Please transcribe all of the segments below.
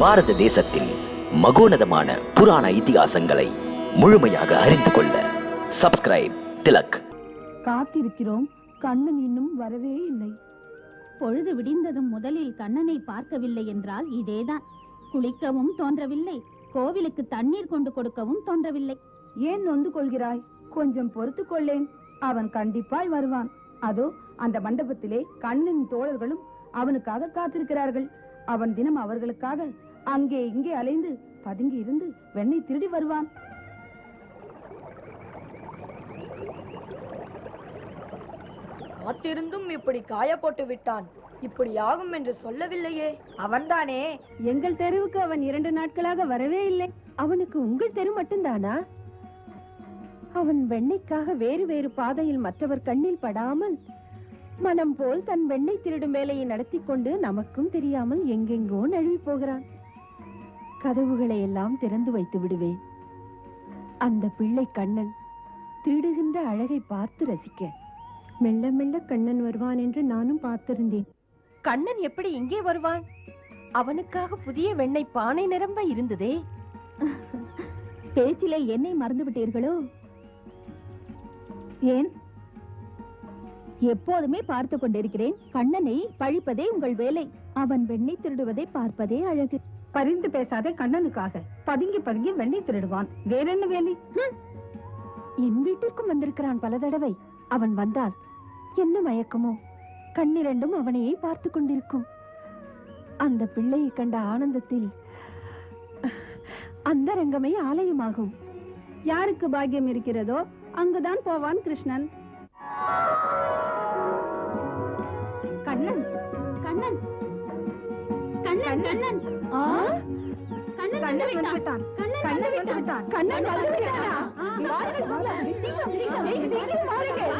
பாரத தேசத்தின் மகோனதமான புராண இதிகாசங்களை முழுமையாக அறிந்து கொள்ள சப்ஸ்கிரைப் திலக். காத்திருக்கிறோம், கண்ணன் இன்னும் வரவே இல்லை. பொழுது விடிந்ததும் முதலில் கண்ணனை பார்க்கவில்லை என்றால் இதேதான். குளிக்கவும் தோன்றவில்லை, கோவிலுக்கு தண்ணீர் கொண்டு கொடுக்கவும் தோன்றவில்லை. ஏன் நொந்து கொள்கிறாய்? கொஞ்சம் பொறுத்து கொள்ளேன், அவன் கண்டிப்பாய் வருவான். அதோ அந்த மண்டபத்திலே கண்ணனின் தோழர்களும் அவனுக்காக காத்திருக்கிறார்கள். அவன் தினம் அவர்களுக்காக அங்கே இங்கே அலைந்து பதுங்கி இருந்து வெண்ணெய் திருடி வருவான். காத்திருந்தும் இப்படி காய போட்டு விட்டான். இப்படி ஆகும் என்று சொல்லவில்லையே. அவன்தானே எங்கள் தெருவுக்கு அவன் 2 நாட்களாக வரவே இல்லை. அவனுக்கு உங்கள் தெரு மட்டும்தானா? அவன் வெண்ணைக்காக வேறு வேறு பாதையில் மற்றவர் கண்ணில் படாமல் மனம் போல் தன் வெண்ணெய் திருடும் வேலையை நடத்தி கொண்டு நமக்கும் தெரியாமல் எங்கெங்கோ நழுவி போகிறான். கதவுகளை எல்லாம் திறந்து வைத்து விடுவேன். அந்த பிள்ளை கண்ணன் திருடுகின்ற அழகை பார்த்து ரசிக்க மெல்ல மெல்ல கண்ணன் வருவான் என்று நானும் பார்த்திருந்தேன். கண்ணன் எப்படி இங்கே வருவான்? அவனுக்காக புதிய வெண்ணெய் பானை நிரம்ப இருந்ததே. பேச்சிலே என்னை மறந்து விட்டீர்களோ? ஏன்? எப்போதுமே பார்த்து கொண்டிருக்கிறேன். கண்ணனை பழிப்பதே உங்கள் வேலை. அவன் வெண்ணெய் திருடுவதை பார்ப்பதே அழகு. பரிந்து பேசாதே. கண்ணனுக்காக பதுங்கி பதுங்கி வெண்ணெய் திருடுவான். வேற என்ன வேலை? என் வீட்டிற்கும் வந்திருக்கிறான் பல தடவை. அவன் வந்தால் என்ன மயக்கமோ, கண்ணிரண்டும் அவனையே பார்த்து கொண்டிருக்கும். அந்த பிள்ளையை கண்ட ஆனந்தத்தில் அந்த ரங்கமே ஆலயமாகும். யாருக்கு பாக்கியம் இருக்கிறதோ அங்குதான் போவான் கிருஷ்ணன். கண்ணன் கண்ணன் கண்ணன் கண்ணன் ஆ கண்ணன் வந்து விட்டான். கண்ணன் வந்து விட்டான். கண்ணன் வந்து விட்டானா? சீக்கிரம் சீக்கிரம் வாருங்கள்.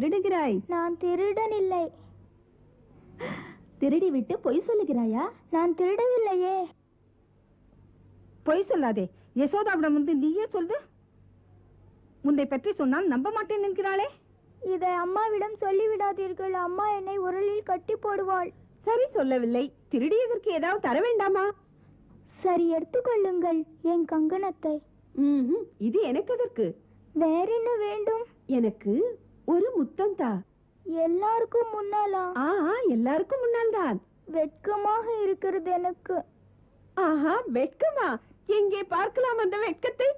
திருடுகிறாய்? நான் திருடன் இல்லை. திருடி விட்டு பொய் சொல்லுகிறாயா? நான் திருடவில்லையே. பொய் சொல்லாதே. யசோதாவிடம் வந்து நீயே சொல்லு. உன்னை பற்றி சொன்னால் நம்ப மாட்டேன் என்கிறாளே. இதை அம்மாவிடம் சொல்லிவிடாதீர்கள். அம்மா என்னை உரலில் கட்டி போடுவாள். சரி, சொல்லவில்லை. திருடியதற்கு ஏதாவது தர வேண்டாமா? சரி, எடுத்துக்கொள்ளுங்கள் என் கங்கணத்தை. இது எனக்கு எதற்கு? வேற என்ன வேண்டும்? எனக்கு ஒரு முத்தம் தா. எல்லாருக்கும் முன்னாலா? எல்லாருக்கும் முன்னால் தான். வெட்கமாக இருக்கிறது எனக்கு. ஆஹா, வெட்கமா? எங்கே பார்க்கலாம் அந்த வெட்கத்தை?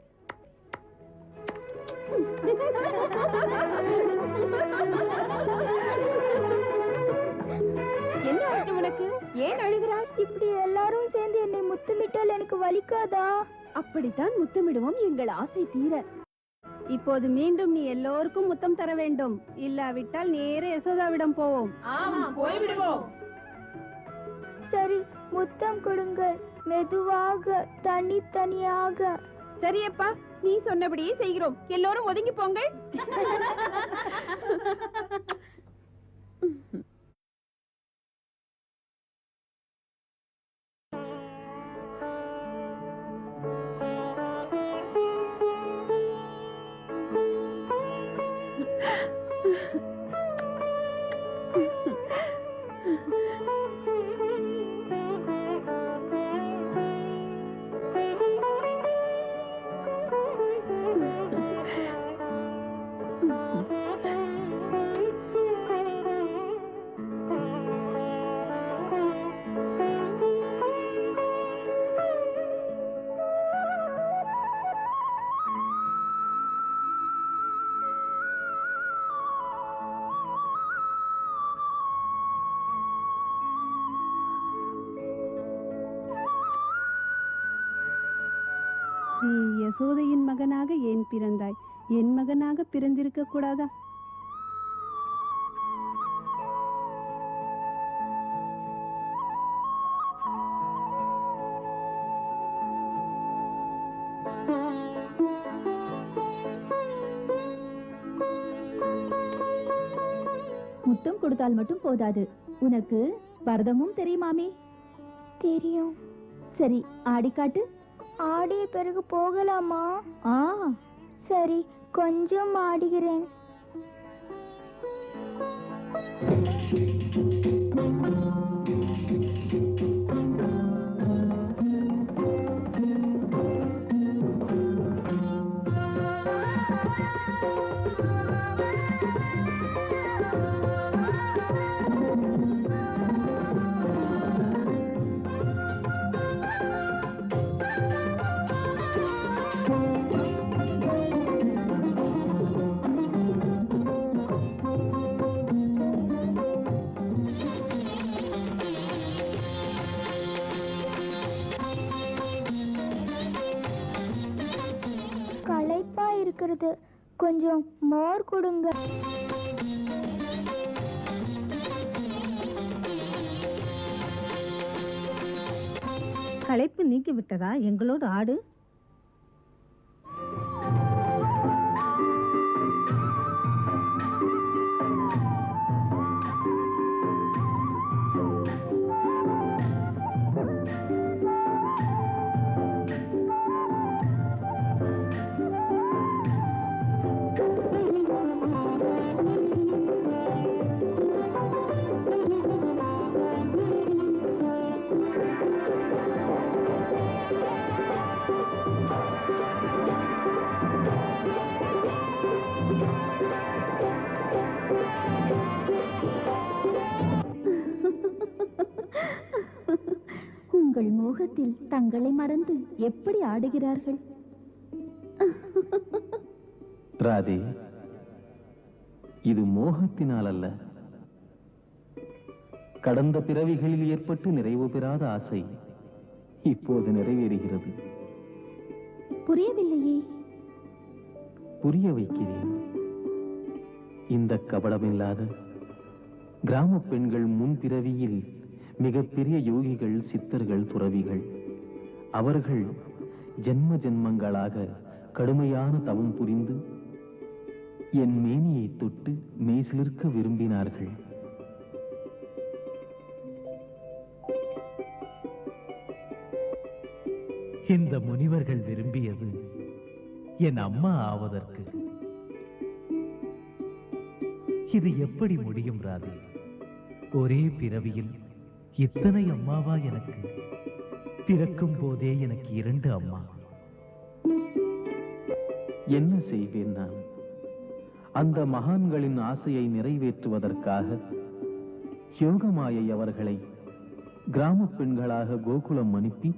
என்ன ஆச்சு உனக்கு? ஏன் அழுகிறாய்? இப்படி எல்லாரும் சேர்ந்து என்னை முத்தமிட்டால் எனக்கு வலிக்காதா? அப்படித்தான் முத்தமிடுவோம் எங்கள் ஆசை தீர. இப்போது மீண்டும் நீ எல்லோருக்கும் முத்தம் தர வேண்டும். இல்லாவிட்டால் நேரே யசோதாவிடம் போவோம். போய்விடுவோம். சரி, முத்தம் கொடுங்கள். மெதுவாக, தனித்தனியாக. சரியப்பா, நீ சொன்னபடியே செய்கிறோம். எல்லோரும் ஒதுங்கி போங்கள். நீ யசோதையின் மகனாக ஏன் பிறந்தாய்? என் மகனாக பிறந்திருக்க கூடாதா? முத்தம் கொடுத்தால் மட்டும் போதாது. உனக்கு பரதமும் தெரியுமாமே? தெரியும். சரி, ஆடிக்காட்டு. ஆடிய பிறகு போகலாமா? சரி, கொஞ்சம் ஆடுகிறேன். களைப்பா இருக்கிறது. கொஞ்சம் மோர் கொடுங்க. களைப்பு நீக்கி விட்டதா? எங்களோடு ஆடு. உங்கள் மோகத்தில் தங்களை மறந்து எப்படி ஆடுகிறார்கள்? ராதே, இது மோகத்தினால் அல்ல, கடந்த பிறவிகளில் ஏற்பட்டு நிறைவு பெறாத ஆசை இப்போது நிறைவேறுகிறது. புரியவில்லையே. புரிய வைக்கிறேன். இந்த கபடமில்லாத கிராம பெண்கள் முன்பிறவியில் மிகப்பெரிய யோகிகள், சித்தர்கள், துறவிகள். அவர்கள் ஜென்ம ஜென்மங்களாக கடுமையான தவம் புரிந்து என் மேனியை தொட்டு மெய்சிலிர்க்க விரும்பினார்கள். இந்த முனிவர்கள் விரும்பியது என் அம்மா ஆவதற்கு. இது எப்படி முடியும் ராதே? ஒரே பிறவியில் இத்தனை அம்மாவா எனக்கு? பிறக்கும் போதே எனக்கு 2 அம்மா. என்ன செய்வேன் நான்? அந்த மகான்களின் ஆசையை நிறைவேற்றுவதற்காக யோகமாயை அவர்களை கிராம பெண்களாக கோகுலம் அனுப்பி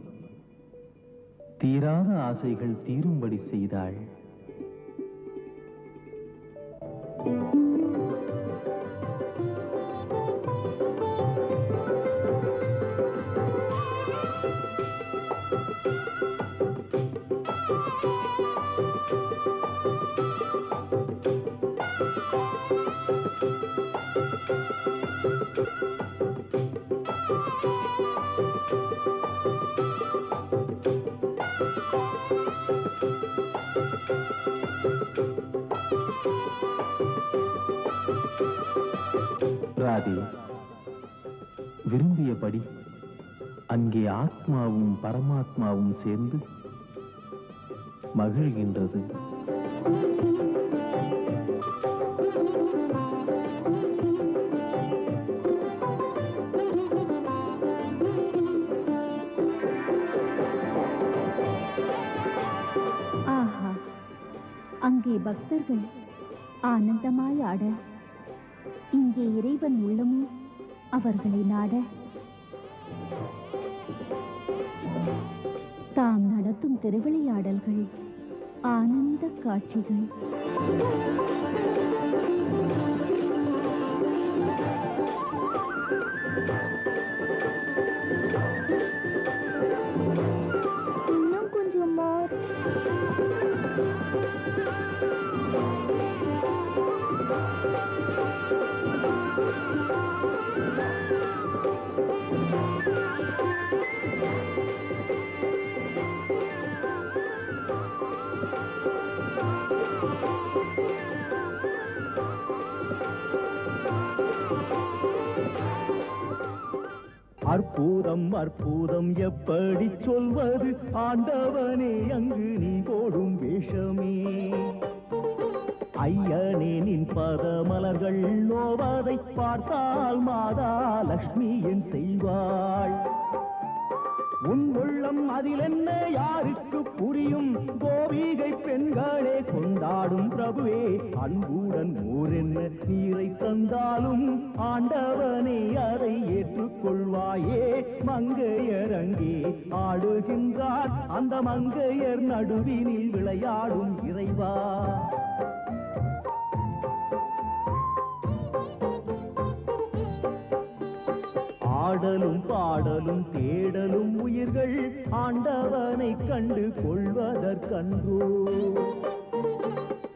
தீராத ஆசைகள் தீரும்படி செய்தாள். ராதே, விரும்பியபடி அங்கே ஆத்மாவும் பரமாத்மாவும் சேர்ந்து மகிழ்கின்றது. ஆஹா, அங்கே பக்தர்கள் ஆனந்தமாய் ஆட, இங்கே இறைவன் உள்ளமும் அவர்களை நாட, தாம் நடத்தும் திருவிளையாடல்கள் ஆனந்த காட்சிகள். இன்னும் கொஞ்சம் அற்புதம் அற்புதம் எப்படி சொல்வது ஆண்டவனே, அங்கு நீ போடும் வேஷமே. ஐயனே, நின் பதமலர்கள் நோவதை பார்த்தால் மாதா லட்சுமி என் செய்வாள். உன் உள்ளம் அதில் என்ன யாருக்கு புரியும்? கோபிகை பெண்களே கொண்டாடும் பிரபுவே, அன்புடன் ஊரென்ன நீரை தந்தாலும் ஆண்டவனே அதை ஏற்றுக்கொள்வாயே. மங்கையர் அங்கே ஆடுகின்றார், அந்த மங்கையர் நடுவினில் விளையாடும் இறைவா. ஆடலும் பாடலும் தேடலும் உயிர்கள் ஆண்டவனை கண்டு கொள்வதற்கன்றோ.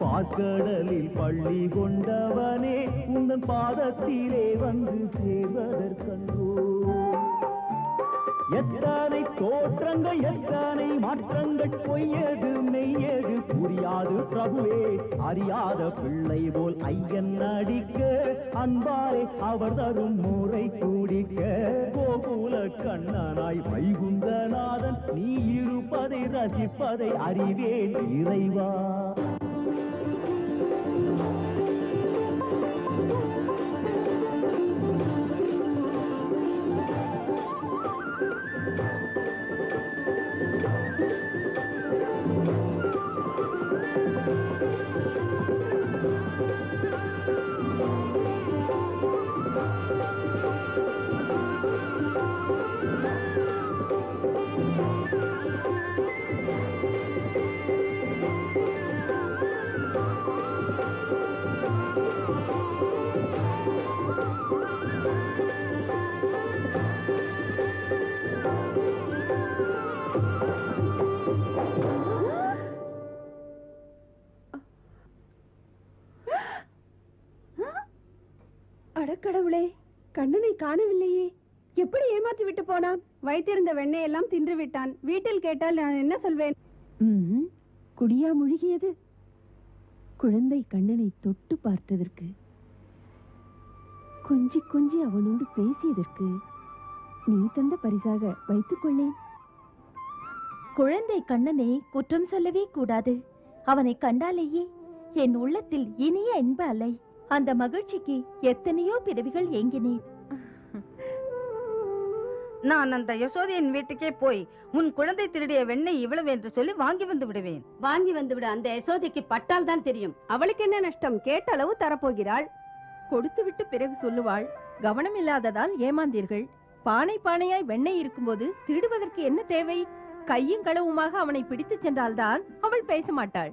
பார்க்கடலில் பள்ளி கொண்டவனே, உந்தன் பாதத்திலே வந்து சேர்வதற்கன்றோ. எத்தனை தோற்றங்கள் எத்தனை மாற்றங்கள், பொய்யது மெய்யது புரியாது பிரபுவே. அறியாத பிள்ளை போல் ஐயன் நடிக்க, அன்பாரே அவர் தரும் முறை கூடிக்க. கோகுல கண்ணனாய் வைகுந்தநாதன் நீ இருப்பதை ரசிப்பதை அறிவேன் இறைவா. அடக்கடவுளே, கண்ணனை காணவில்லையே. எப்படி ஏமாற்றி விட்டு போனான்? வைத்திருந்த வெண்ணெய் எல்லாம் தின்று விட்டான். வீட்டில் கேட்டால் நான் என்ன சொல்வேன்? குடியா முழுகியது? குழந்தை கண்ணனை தொட்டு பார்த்ததற்கு, கொஞ்சி கொஞ்சி அவனோடு பேசியதற்கு நீ தந்த பரிசாக வைத்துக் கொள்ளேன். குழந்தை கண்ணனை குற்றம் சொல்லவே கூடாது. அவனை கண்டாலேயே என் உள்ளத்தில் இனிய இன்ப அலை. அந்த மகிழ்ச்சிக்கு எத்தனையோ பிறவிகள் ஏங்கினேன். நான் அந்த யசோதையின் வீட்டுக்கே போய் உன் குழந்தை திருடிய வெண்ணெய் இவ்வளவு என்று சொல்லி வாங்கி வந்து விடுவேன். வாங்கி வந்து விட, அந்த யசோதைக்கு பட்டால் தான் தெரியும். அவளுக்கு என்ன நஷ்டம்? கேட்ட அளவு தரப்போகிறாள். கொடுத்துவிட்டு பிறகு சொல்லுவாள், கவனம் இல்லாததால் ஏமாந்தீர்கள். பானை பானையாய் வெண்ணெய் இருக்கும்போது திருடுவதற்கு என்ன தேவை? கையும் களவுமாக அவனை பிடித்துச் சென்றால்தான் அவள் பேச மாட்டாள்.